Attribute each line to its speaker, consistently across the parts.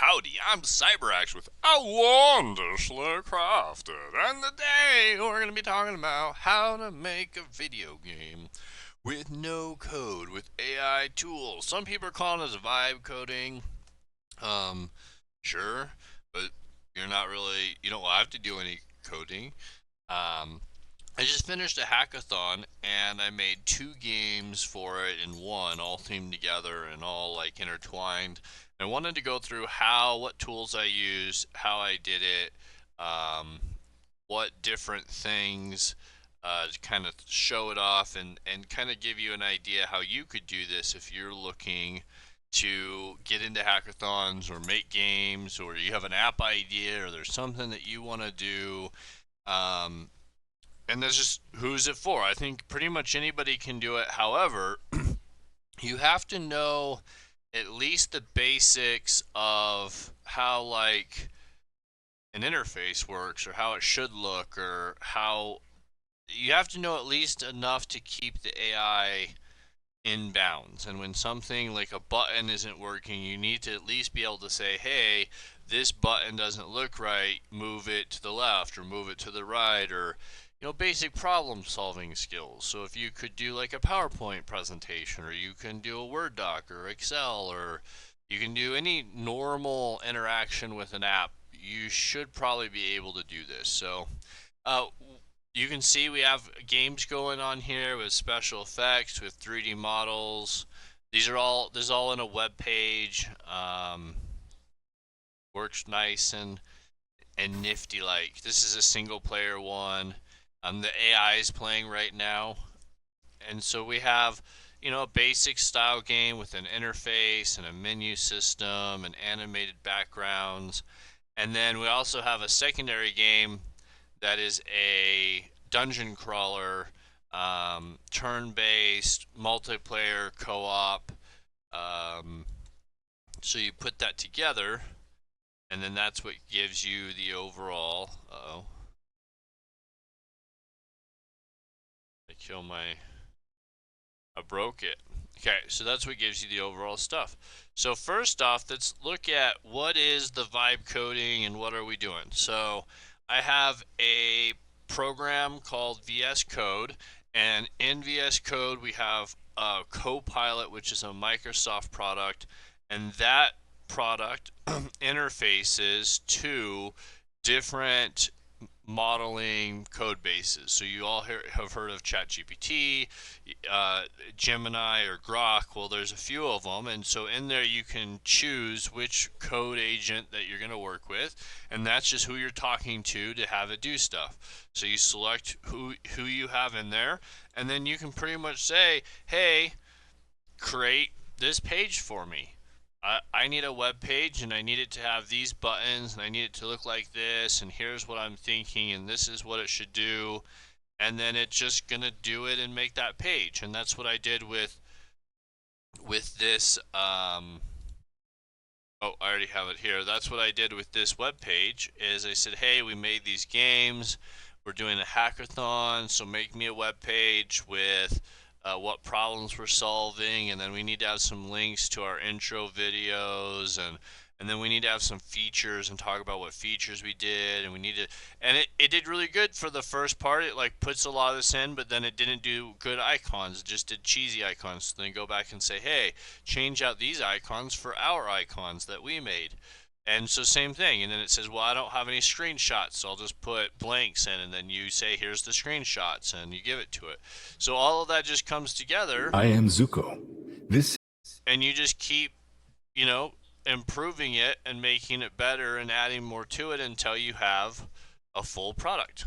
Speaker 1: Howdy, I'm CyberAx with A Wonderfully Crafted, and today we're going to be talking about how to make a video game with no code, with AI tools. Some people are calling this vibe coding. Um, sure, but you don't have to do any coding. Um, I just finished a hackathon and I made two games for it in one, all themed together and all like intertwined. And I wanted to go through what tools I used, how I did it, um, what different things to kind of show it off and kind of give you an idea how you could do this if you're looking to get into hackathons or make games, or you have an app idea or there's something that you want to do. Um, and that's just who's it for. I think pretty much anybody can do it. However, you have to know at least the basics of how like an interface works or how it should look, or how you have to know at least enough to keep the AI in bounds. And when something like a button isn't working, you need to at least be able to say, hey, this button doesn't look right, move it to the left or move it to the right, or basic problem solving skills. So if you could do like a PowerPoint presentation, or you can do a Word doc or Excel, or you can do any normal interaction with an app, you should probably be able to do this. So uh, you can see we have games going on here with special effects, with 3D models. This is all in a web page. Works nice and nifty like. This is a single player one. The AI is playing right now. And so we have, a basic style game with an interface and a menu system and animated backgrounds. And then we also have a secondary game that is a dungeon crawler, turn-based, multiplayer co-op. So you put that together, and then that's what gives you the overall. I broke it. Okay, so that's what gives you the overall stuff. So first off, let's look at what is the vibe coding and what are we doing. So I have a program called vscode, and in vscode we have a Copilot, which is a Microsoft product, and that product interfaces to different modeling code bases. So you all have heard of ChatGPT, Gemini, or Grok. Well, there's a few of them, and so in there you can choose which code agent that you're going to work with, and that's just who you're talking to have it do stuff. So you select who you have in there, and then you can pretty much say, hey, create this page for me. I need a web page, and I need it to have these buttons, and I need it to look like this, and here's what I'm thinking, and this is what it should do. And then it's just gonna do it and make that page. And that's what I did with this. Oh, I already have it here. That's what I did with this web page. Is I said, hey, we made these games. We're doing a hackathon, so make me a web page with what problems we're solving, and then we need to have some links to our intro videos, and then we need to have some features and talk about what features we did, and we need to, and it did really good for the first part. It like puts a lot of this in, but then it didn't do good icons. It just did cheesy icons. So then go back and say, hey, change out these icons for our icons that we made. And so same thing, and then it says, well, I don't have any screenshots, so I'll just put blanks in, and then you say, here's the screenshots, and you give it to it. So all of that just comes together.
Speaker 2: I am Zuko. This
Speaker 1: and you just keep, improving it and making it better and adding more to it until you have a full product.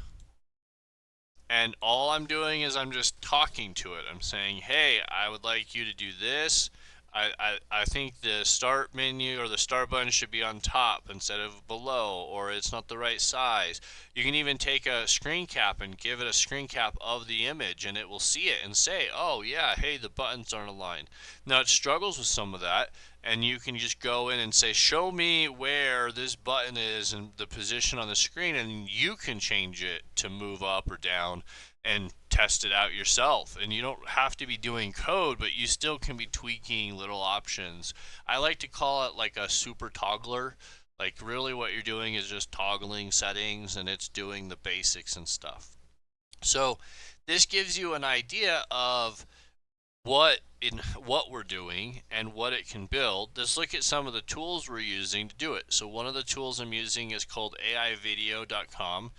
Speaker 1: And all I'm doing is I'm just talking to it. I'm saying, hey, I would like you to do this. I think the start menu or the start button should be on top instead of below, or it's not the right size. You can even take a screen cap and give it a screen cap of the image, and it will see it and say, oh yeah, hey, the buttons aren't aligned. Now it struggles with some of that, and you can just go in and say, show me where this button is and the position on the screen, and you can change it to move up or down. and test it out yourself. And you don't have to be doing code, but you still can be tweaking little options. I like to call it like a super toggler. Like really what you're doing is just toggling settings and it's doing the basics and stuff. So this gives you an idea of what we're doing and what it can build. Let's look at some of the tools we're using to do it. So one of the tools I'm using is called aivideo.com,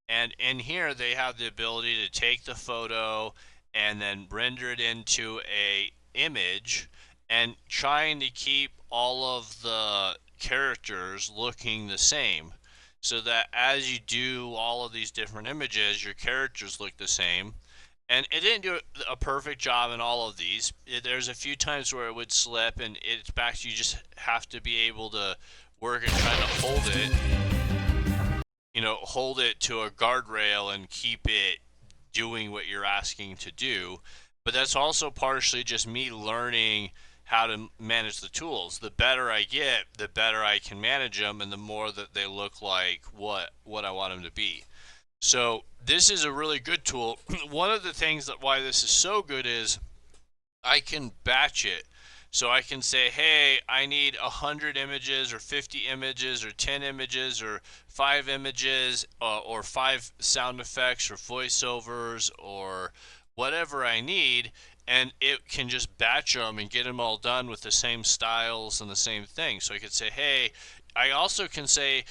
Speaker 1: and in here they have the ability to take the photo and then render it into a image, and trying to keep all of the characters looking the same, so that as you do all of these different images, your characters look the same. And it didn't do a perfect job in all of these. There's a few times where it would slip, and it's back to you just have to be able to work at trying to hold it, hold it to a guardrail and keep it doing what you're asking to do. But that's also partially just me learning how to manage the tools. The better I get, the better I can manage them, and the more that they look like what I want them to be. So this is a really good tool. One of the things that why this is so good is I can batch it. So I can say, hey, I need 100 images or 50 images or 10 images or 5 images or 5 sound effects or voiceovers or whatever I need, and it can just batch them and get them all done with the same styles and the same thing. So I could say, hey, I also can say,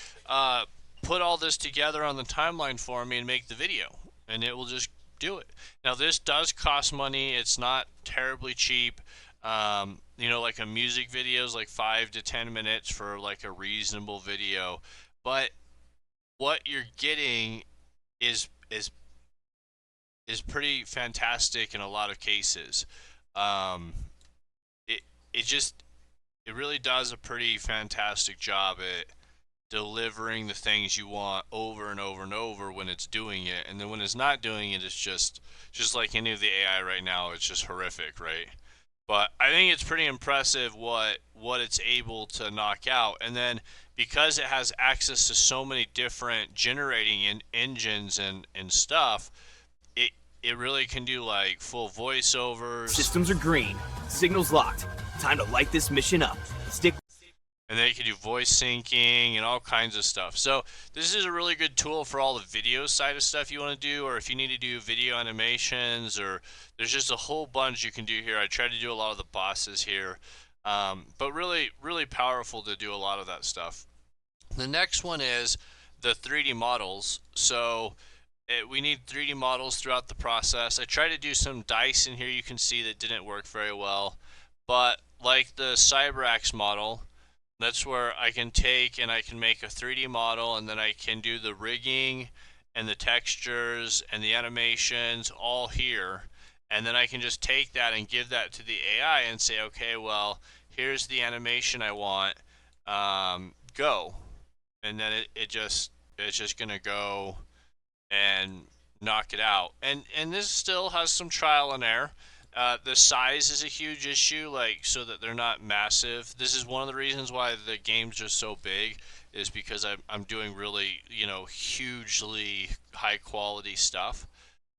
Speaker 1: put all this together on the timeline for me and make the video, and it will just do it. Now this does cost money. It's not terribly cheap. Like a music video is like 5 to 10 minutes for like a reasonable video, but what you're getting is pretty fantastic in a lot of cases. It really does a pretty fantastic job at delivering the things you want over and over and over when it's doing it. And then when it's not doing it, it's just like any of the AI right now, it's just horrific, right? But I think it's pretty impressive what it's able to knock out. And then because it has access to so many different generating engines and stuff, it really can do like full voiceovers.
Speaker 3: Systems are green. Signals locked. Time to light this mission up. Stick.
Speaker 1: And then you can do voice syncing and all kinds of stuff. So this is a really good tool for all the video side of stuff you want to do, or if you need to do video animations, or there's just a whole bunch you can do here. I try to do a lot of the bosses here, but really, really powerful to do a lot of that stuff. The next one is the 3D models. So we need 3D models throughout the process. I tried to do some dice in here. You can see that didn't work very well, but like the CyberAxe model, that's where I can take and I can make a 3D model, and then I can do the rigging and the textures and the animations all here. And then I can just take that and give that to the AI and say, okay, well, here's the animation I want, go. And then it's just gonna go and knock it out. And this still has some trial and error. The size is a huge issue, like so that they're not massive. This is one of the reasons why the games are so big, is because I'm doing really, hugely high quality stuff.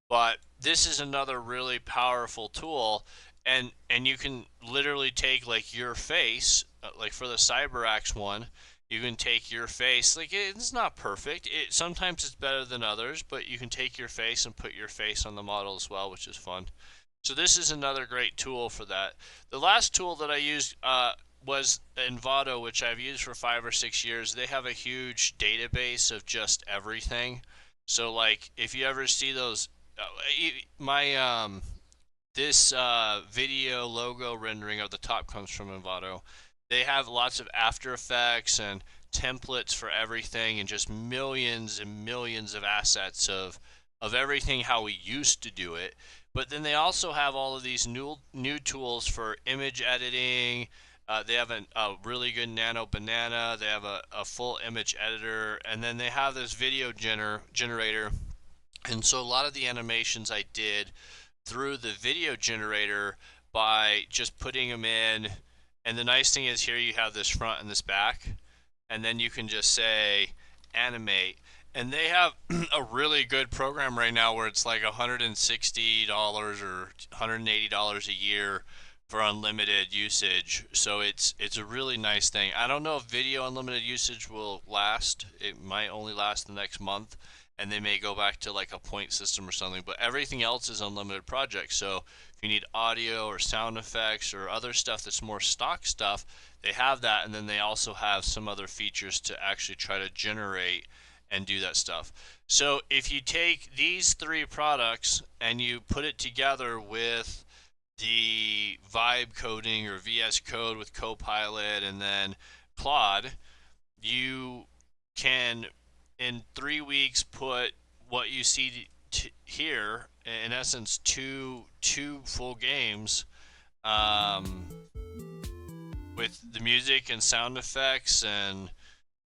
Speaker 1: But this is another really powerful tool, and you can literally take like your face, like for the CyberAxe one, you can take your face. Like it's not perfect. Sometimes it's better than others, but you can take your face and put your face on the model as well, which is fun. So this is another great tool for that. The last tool that I used was Envato, which I've used for 5 or 6 years. They have a huge database of just everything. So like if you ever see those, this video logo rendering of the top comes from Envato. They have lots of After Effects and templates for everything, and just millions and millions of assets of everything how we used to do it. But then they also have all of these new tools for image editing. They have a really good Nano Banana. They have a full image editor, and then they have this video generator. And so a lot of the animations I did through the video generator by just putting them in. And the nice thing is here you have this front and this back, and then you can just say animate. and they have a really good program right now where it's like $160 or $180 a year for unlimited usage. So it's a really nice thing. I don't know if video unlimited usage will last. It might only last the next month, and they may go back to like a point system or something, but everything else is unlimited projects. So if you need audio or sound effects or other stuff that's more stock stuff, they have that, and then they also have some other features to actually try to generate and do that stuff. So if you take these three products and you put it together with the VibeCoding or VS Code with Copilot and then Claude, you can in 3 weeks put what you see here, in essence, two full games, um, with the music and sound effects and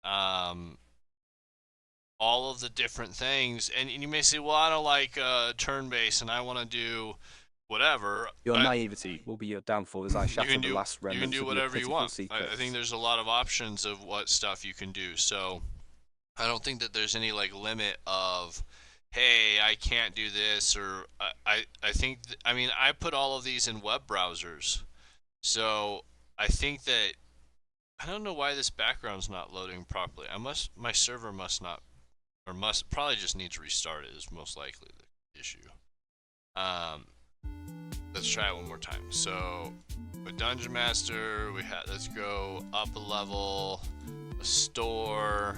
Speaker 1: um, all of the different things. And you may say, well, I don't like turn-based and I want to do whatever.
Speaker 4: Your naivety will be your downfall as I shatter the last
Speaker 1: You can
Speaker 4: remnants
Speaker 1: do
Speaker 4: of your
Speaker 1: whatever you
Speaker 4: pitiful
Speaker 1: want.
Speaker 4: secrets.
Speaker 1: I think there's a lot of options of what stuff you can do. So I don't think that there's any like limit of, hey, I can't do this, or I think I mean I put all of these in web browsers. So I think that I don't know why this background's not loading properly. My server must not, or must probably just needs restarted is most likely the issue. Let's try it one more time. So with Dungeon Master, let's go up a level, a store.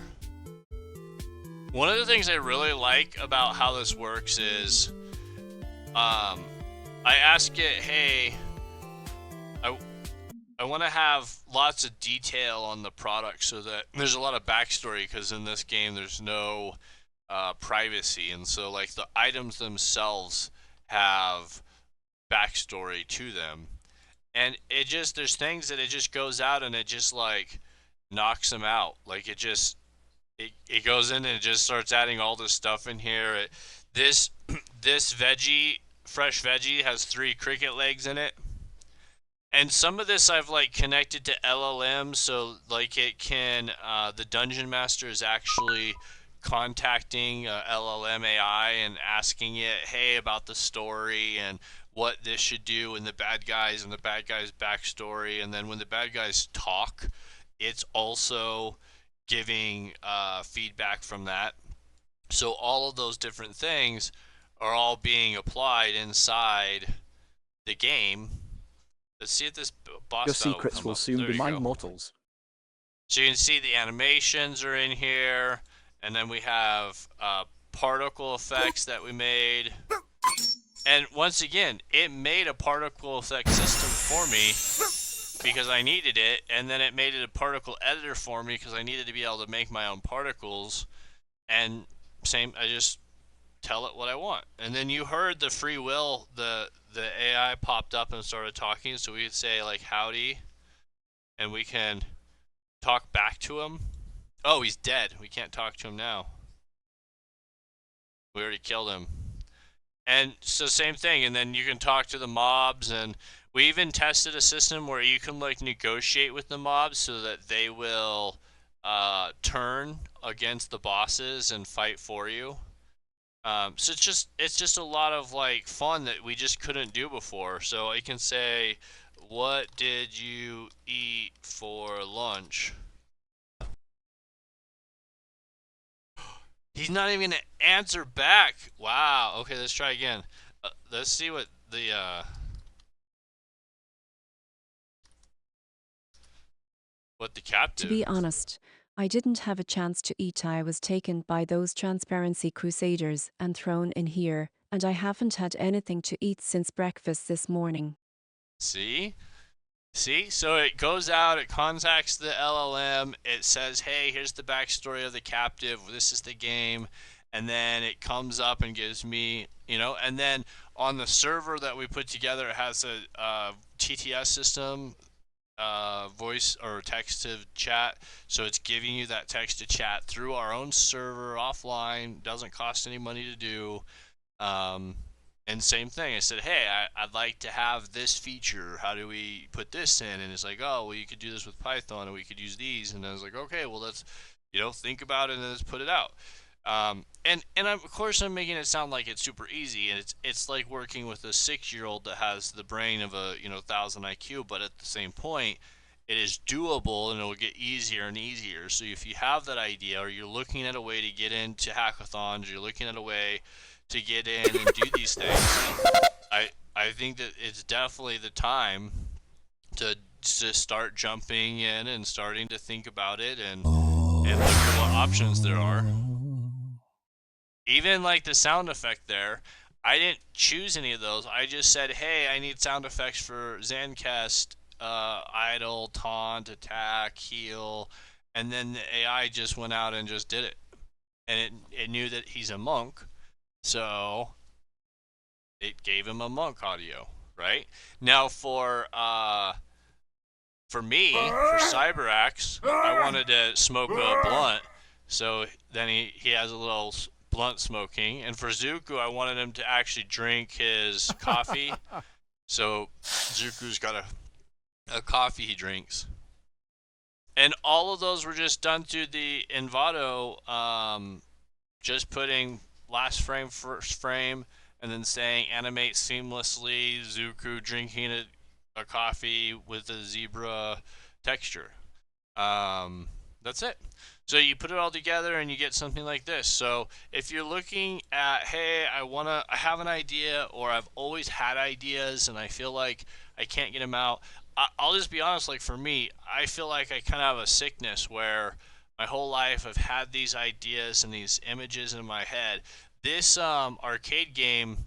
Speaker 1: One of the things I really like about how this works is, I ask it, hey, I want to have lots of detail on the product so that there's a lot of backstory, because in this game there's no privacy, and so like the items themselves have backstory to them, and there's things that it just goes out and it just like knocks them out. Like it goes in and it just starts adding all this stuff in here. This fresh veggie has 3 cricket legs in it. And some of this I've like connected to LLM, so like it can, the Dungeon Master is actually contacting LLM AI and asking it, hey, about the story and what this should do, and the bad guys backstory. And then when the bad guys talk, it's also giving feedback from that. So all of those different things are all being applied inside the game. Let's see if this boss
Speaker 4: Your
Speaker 1: battle
Speaker 4: secrets will
Speaker 1: up.
Speaker 4: soon
Speaker 1: There
Speaker 4: be
Speaker 1: you
Speaker 4: mine
Speaker 1: go.
Speaker 4: mortals.
Speaker 1: So you can see the animations are in here, and then we have particle effects that we made. And once again, it made a particle effect system for me because I needed it, and then it made it a particle editor for me because I needed to be able to make my own particles. And I just tell it what I want. And then you heard the free will, the AI popped up and started talking, so we could say like howdy, and we can talk back to him. Oh, he's dead. We can't talk to him now. We already killed him. And so same thing, and then you can talk to the mobs, and we even tested a system where you can like negotiate with the mobs so that they will turn against the bosses and fight for you. So it's just a lot of like fun that we just couldn't do before. So I can say, what did you eat for lunch? He's not even gonna answer back. Wow. Okay, let's try again. Let's see what the captive.
Speaker 5: To be honest, I didn't have a chance to eat. I was taken by those transparency crusaders and thrown in here, and I haven't had anything to eat since breakfast this morning.
Speaker 1: See? So it goes out, it contacts the LLM, it says, hey, here's the backstory of the captive, this is the game, and then it comes up and gives me, and then on the server that we put together, it has a TTS system, voice or text to chat, so it's giving you that text to chat through our own server offline, doesn't cost any money to do. And same thing, I said, hey, I'd like to have this feature, how do we put this in? And it's like, oh, well, you could do this with Python, and we could use these. And I was like, okay, well, let's think about it and let's put it out. And of course I'm making it sound like it's super easy, and it's like working with a 6-year-old that has the brain of a 1,000 IQ, but at the same point, it is doable and it will get easier and easier. So if you have that idea, or you're looking at a way to get into hackathons, you're looking at a way to get in and do these things, I think that it's definitely the time to start jumping in and starting to think about it and look at what options there are. Even like the sound effect there, I didn't choose any of those. I just said, hey, I need sound effects for Zancast, idle, taunt, attack, heal, and then the AI just went out and just did it. And it knew that he's a monk, so it gave him a monk audio, right? Now for me, for Cyberax, I wanted to smoke a blunt, so then he has a little blunt smoking. And for Zuku, I wanted him to actually drink his coffee, so Zuku's got a coffee he drinks. And all of those were just done through the Envato, just putting last frame, first frame, and then saying animate seamlessly, Zuku drinking a coffee with a zebra texture. That's it. So you put it all together and you get something like this. So if you're looking at, hey, I have an idea, or I've always had ideas and I feel like I can't get them out, I'll just be honest, like for me, I feel like I kind of have a sickness where my whole life I've had these ideas and these images in my head. This arcade game,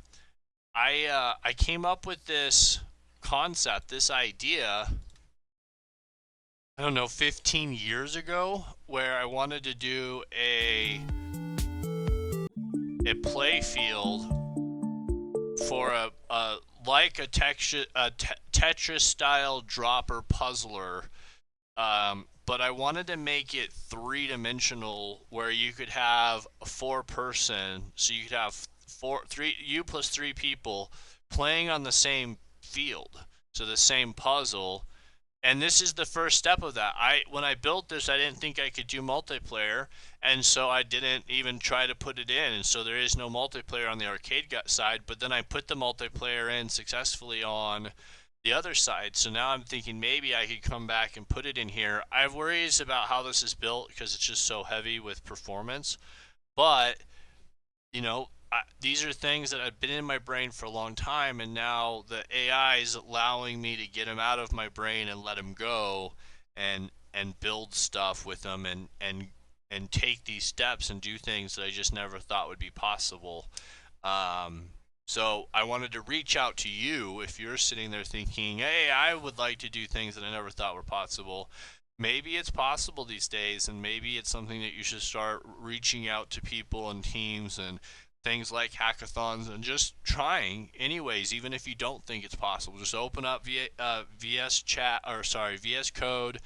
Speaker 1: I came up with this concept, this idea, I don't know, 15 years ago, where I wanted to do a play field for a Tetris style dropper puzzler, but I wanted to make it 3-dimensional, where you could have a 4-person, so you could have you plus 3 people playing on the same field, so the same puzzle. And this is the first step of that. When I built this, I didn't think I could do multiplayer, and so I didn't even try to put it in. And so there is no multiplayer on the arcade side, but then I put the multiplayer in successfully on the other side. So now I'm thinking maybe I could come back and put it in here. I have worries about how this is built because it's just so heavy with performance. But, these are things that have been in my brain for a long time, and now the AI is allowing me to get them out of my brain and let them go, and build stuff with them, and take these steps and do things that I just never thought would be possible. So I wanted to reach out to you if you're sitting there thinking, hey, I would like to do things that I never thought were possible. Maybe it's possible these days, and maybe it's something that you should start reaching out to people and teams and things like hackathons, and just trying anyways, even if you don't think it's possible. Just open up VS Code,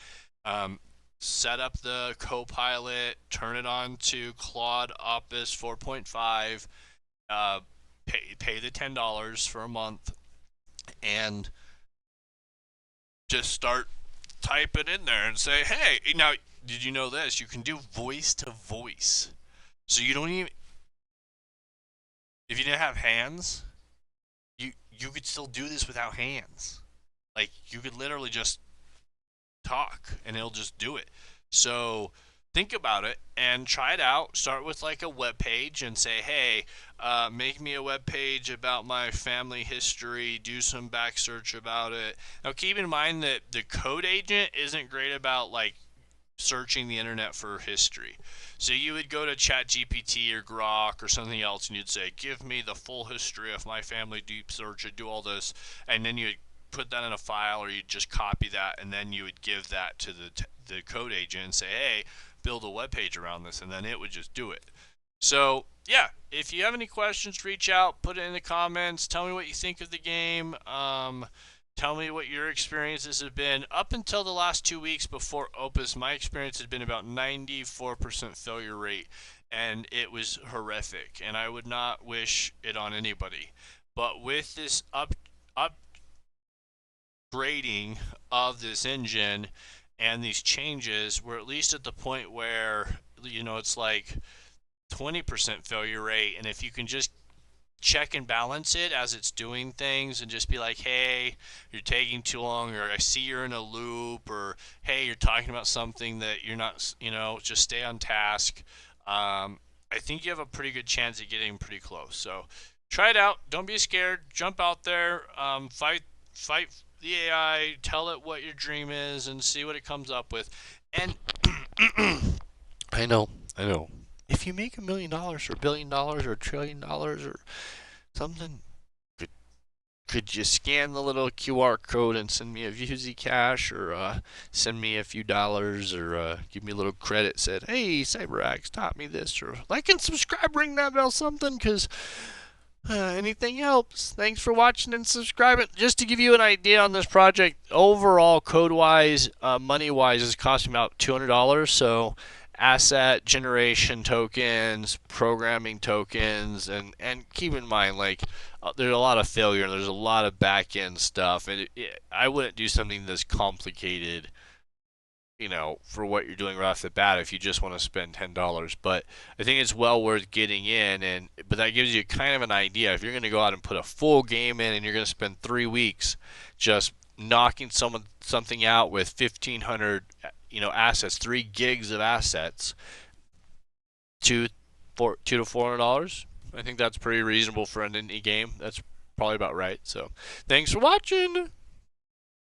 Speaker 1: set up the Copilot, turn it on to Claude Opus 4.5, pay the $10 for a month, and just start typing in there and say, hey, now, did you know this? You can do voice to voice. So you don't even, if you didn't have hands, you could still do this without hands. Like, you could literally just talk and it'll just do it. So think about it and try it out. Start with like a web page and say, hey, make me a web page about my family history, do some back search about it. Now keep in mind that the code agent isn't great about like searching the internet for history. So you would go to ChatGPT or Grok or something else and you'd say, give me the full history of my family, deep search, and do all this, and then you'd put that in a file, or you'd just copy that, and then you would give that to the code agent and say, hey, build a web page around this, and then it would just do it. So yeah, if you have any questions, reach out, put it in the comments, tell me what you think of the game. Tell me what your experiences have been. Up until the last 2 weeks before Opus, my experience had been about 94% failure rate, and it was horrific, and I would not wish it on anybody. But with this upgrading of this engine and these changes, we're at least at the point where, it's like 20% failure rate, and if you can just check and balance it as it's doing things and just be like, hey, you're taking too long, or I see you're in a loop, or hey, you're talking about something that you're not, just stay on task. I think you have a pretty good chance of getting pretty close. So try it out. Don't be scared. Jump out there. Fight the AI. Tell it what your dream is and see what it comes up with. And I know. If you make $1 million or $1 billion or $1 trillion or something, could you scan the little QR code and send me a VZ Cash, or send me a few dollars, or give me a little credit? Said, hey, CyberAxe taught me this, or like and subscribe, ring that bell, something, because anything helps. Thanks for watching and subscribing. Just to give you an idea on this project, overall, code-wise, money-wise, it's costing about $200. So asset generation tokens, programming tokens, and keep in mind, like, there's a lot of failure and there's a lot of back-end stuff, and I wouldn't do something this complicated, for what you're doing right off the bat if you just want to spend $10. But I think it's well worth getting in, but that gives you kind of an idea. If you're going to go out and put a full game in and you're going to spend 3 weeks just knocking something out with 1,500 assets, 3 gigs of assets, $200 to $400. I think that's pretty reasonable for an indie game. That's probably about right. So thanks for watching.